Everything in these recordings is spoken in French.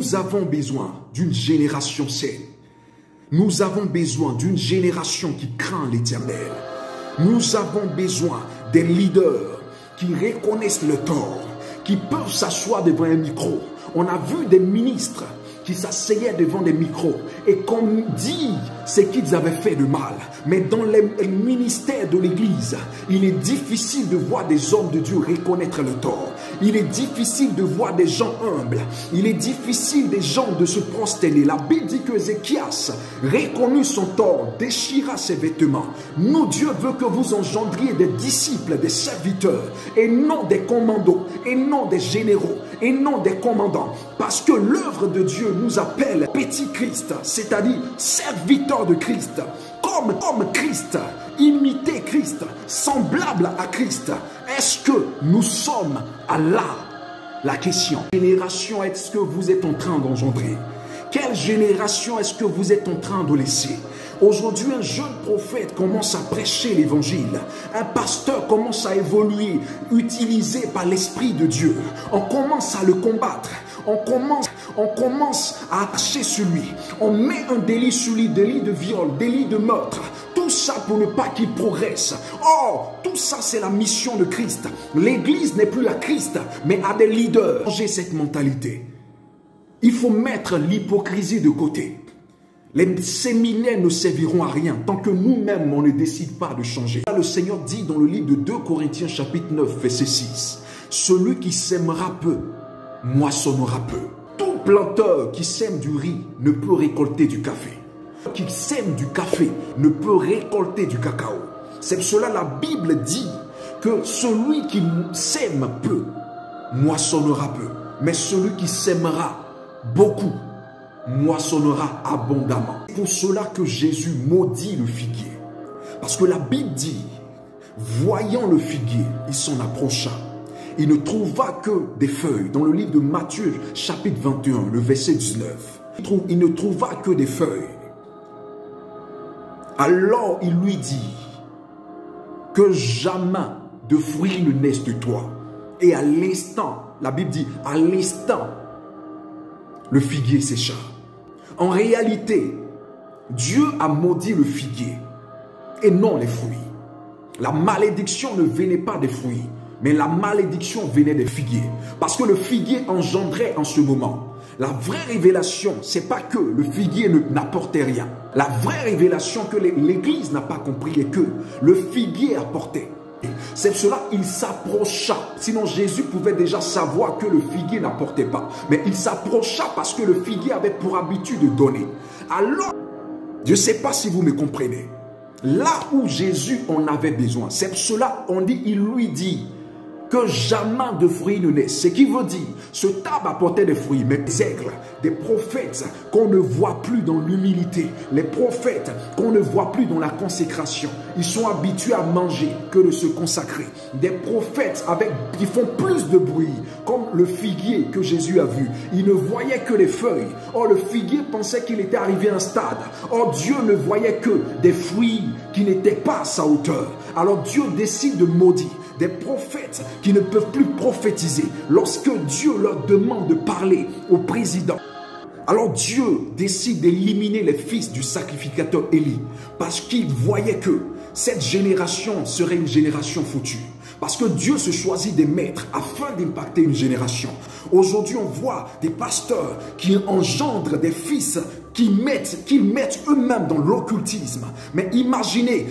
Nous avons besoin d'une génération saine. Nous avons besoin d'une génération qui craint l'Éternel. Nous avons besoin des leaders qui reconnaissent le tort, qui peuvent s'asseoir devant un micro. On a vu des ministres qui s'asseyaient devant des micros et qu'on dit ce qu'ils avaient fait de mal. Mais dans le ministère de l'Église, il est difficile de voir des hommes de Dieu reconnaître le tort. Il est difficile de voir des gens humbles. Il est difficile des gens de se prosterner. La Bible dit que Ézéchias reconnut son tort, déchira ses vêtements. Nous, Dieu veut que vous engendriez des disciples, des serviteurs, et non des commandos, et non des généraux, et non des commandants. Parce que l'œuvre de Dieu nous appelle petit Christ, c'est-à-dire serviteur de Christ, comme Christ, imiter Christ, semblable à Christ. Est-ce que nous sommes à la question? Quelle génération est-ce que vous êtes en train d'engendrer? Quelle génération est-ce que vous êtes en train de laisser? Aujourd'hui, un jeune prophète commence à prêcher l'évangile. Un pasteur commence à évoluer, utilisé par l'Esprit de Dieu. On commence à le combattre. On commence à marcher sur lui. On met un délit sur lui, délit de viol, délit de meurtre. Tout ça pour ne pas qu'il progresse. Or, tout ça, c'est la mission de Christ. L'Église n'est plus à Christ, mais à des leaders. Changer cette mentalité. Il faut mettre l'hypocrisie de côté. Les séminaires ne serviront à rien tant que nous-mêmes, on ne décide pas de changer. Le Seigneur dit dans le livre de 2 Corinthiens chapitre 9, verset 6, « Celui qui sèmera peu, moissonnera peu. Tout planteur qui sème du riz ne peut récolter du café. Qui sème du café ne peut récolter du cacao. » C'est pour cela la Bible dit que celui qui sème peu, moissonnera peu. Mais celui qui sèmera beaucoup, moissonnera abondamment. C'est pour cela que Jésus maudit le figuier. Parce que la Bible dit, voyant le figuier, il s'en approcha. Il ne trouva que des feuilles. Dans le livre de Matthieu, chapitre 21, le verset 19. Il ne trouva que des feuilles. Alors il lui dit, que jamais de fruits ne naissent de toi. Et à l'instant, la Bible dit, à l'instant, le figuier sécha. En réalité, Dieu a maudit le figuier et non les fruits. La malédiction ne venait pas des fruits, mais la malédiction venait des figuiers. Parce que le figuier engendrait en ce moment. La vraie révélation, c'est pas que le figuier n'apportait rien. La vraie révélation que l'Église n'a pas compris est que le figuier apportait. C'est pour cela qu'il s'approcha. Sinon Jésus pouvait déjà savoir que le figuier n'apportait pas. Mais il s'approcha parce que le figuier avait pour habitude de donner. Alors, je ne sais pas si vous me comprenez. Là où Jésus en avait besoin, c'est pour cela on dit, il lui dit que jamais de fruits ne naissent. Ce qui veut dire, ce arbre apportait des fruits, mais des aigles, des prophètes qu'on ne voit plus dans l'humilité, les prophètes qu'on ne voit plus dans la consécration. Ils sont habitués à manger que de se consacrer. Des prophètes qui font plus de bruit, comme le figuier que Jésus a vu. Il ne voyait que les feuilles. Or, le figuier pensait qu'il était arrivé à un stade. Or, Dieu ne voyait que des fruits qui n'étaient pas à sa hauteur. Alors, Dieu décide de maudire des prophètes qui ne peuvent plus prophétiser lorsque Dieu leur demande de parler au président. Alors Dieu décide d'éliminer les fils du sacrificateur Élie parce qu'il voyait que cette génération serait une génération foutue. Parce que Dieu se choisit des maîtres afin d'impacter une génération. Aujourd'hui, on voit des pasteurs qui engendrent des fils qu'ils mettent eux-mêmes dans l'occultisme. Mais imaginez,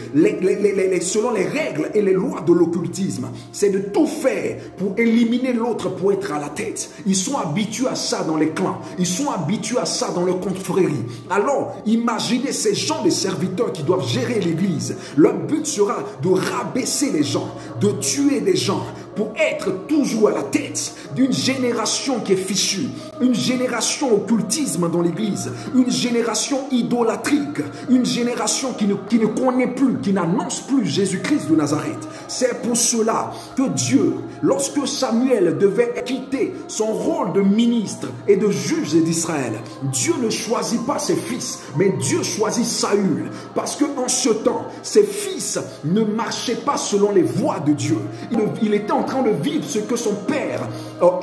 selon les règles et les lois de l'occultisme, c'est de tout faire pour éliminer l'autre pour être à la tête. Ils sont habitués à ça dans les clans. Ils sont habitués à ça dans leurs confréries. Alors, imaginez ces gens, les serviteurs qui doivent gérer l'église. Leur but sera de rabaisser les gens, de tuer des gens pour être toujours à la tête d'une génération qui est fichue, une génération occultisme dans l'église, une génération idolâtrique, une génération qui ne connaît plus, qui n'annonce plus Jésus-Christ de Nazareth. C'est pour cela que Dieu, lorsque Samuel devait quitter son rôle de ministre et de juge d'Israël, Dieu ne choisit pas ses fils, mais Dieu choisit Saül. Parce qu'en ce temps, ses fils ne marchaient pas selon les voies de Dieu. Il était en train de vivre ce que son père,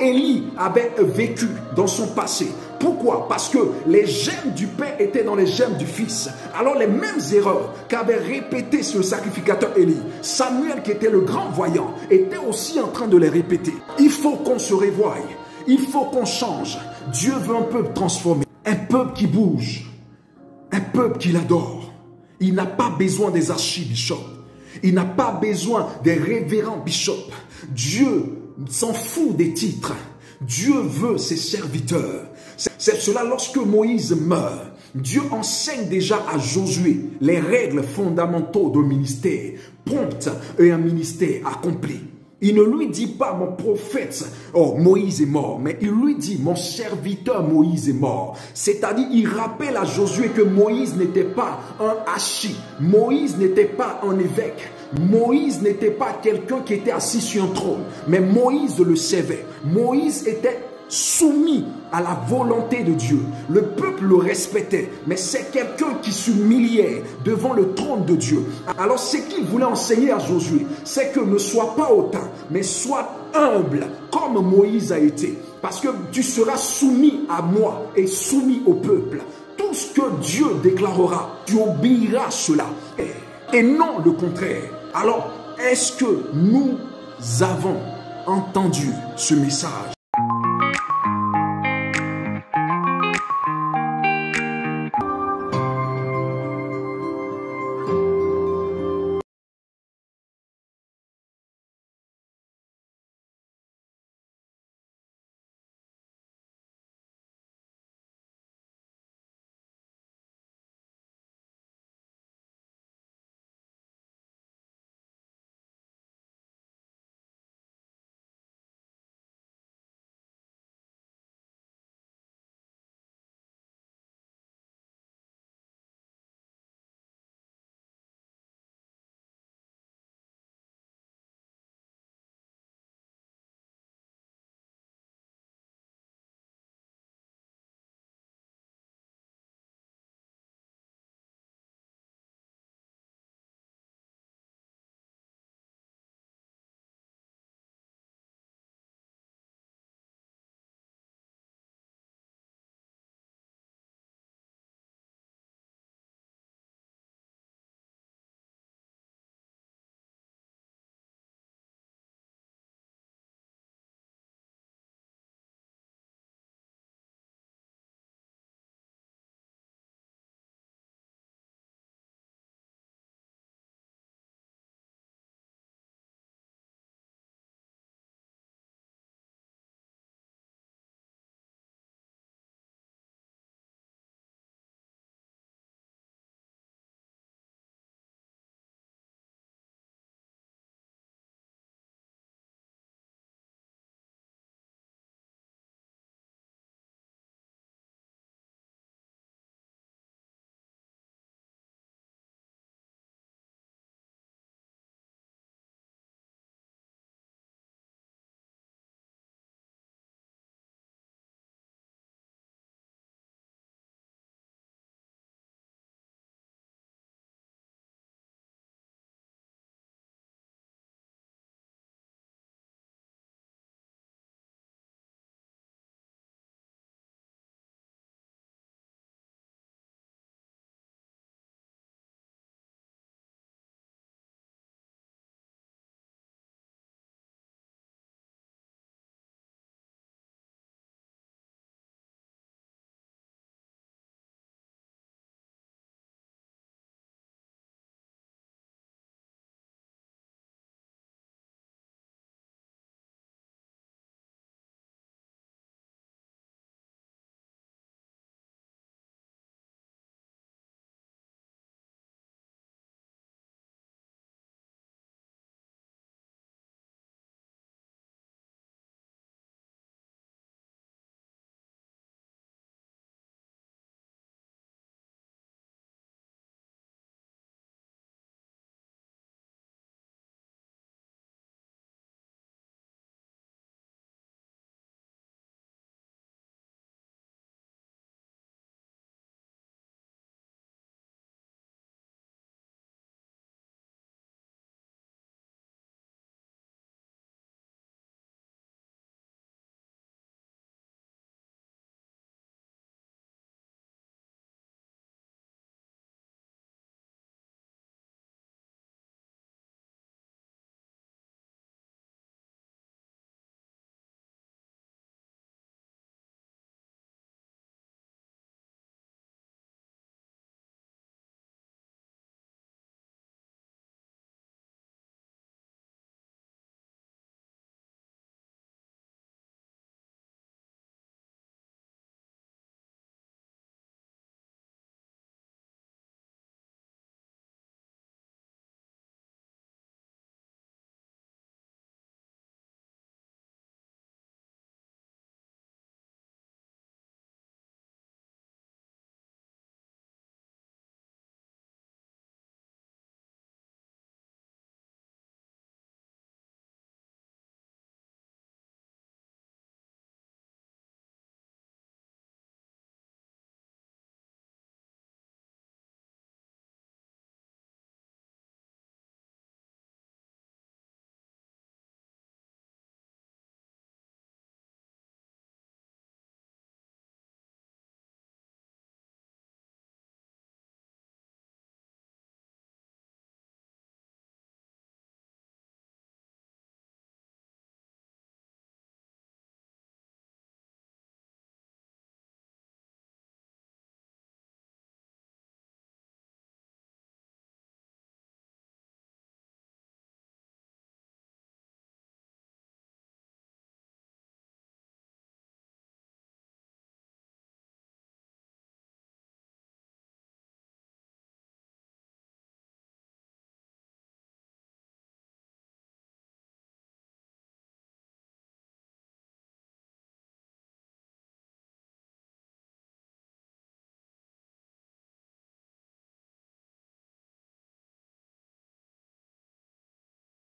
Élie, avait vécu dans son passé. Pourquoi? Parce que les gemmes du Père étaient dans les gemmes du Fils. Alors les mêmes erreurs qu'avait répété ce sacrificateur Élie, Samuel qui était le grand voyant, était aussi en train de les répéter. Il faut qu'on se révoie. Il faut qu'on change. Dieu veut un peuple transformé. Un peuple qui bouge. Un peuple qui l'adore. Il n'a pas besoin des archibishops. Il n'a pas besoin des révérends bishops. Dieu s'en fout des titres. Dieu veut ses serviteurs. C'est cela lorsque Moïse meurt. Dieu enseigne déjà à Josué les règles fondamentales de ministère. Prompte et un ministère accompli. Il ne lui dit pas mon prophète, oh Moïse est mort, mais il lui dit mon serviteur Moïse est mort. C'est-à-dire il rappelle à Josué que Moïse n'était pas un hachi, Moïse n'était pas un évêque, Moïse n'était pas quelqu'un qui était assis sur un trône, mais Moïse le savait. Moïse était soumis à la volonté de Dieu. Le peuple le respectait, mais c'est quelqu'un qui s'humiliait devant le trône de Dieu. Alors ce qu'il voulait enseigner à Josué, c'est que ne sois pas hautain, mais sois humble, comme Moïse a été. Parce que tu seras soumis à moi et soumis au peuple. Tout ce que Dieu déclarera, tu obéiras à cela. Et non le contraire. Alors, est-ce que nous avons entendu ce message?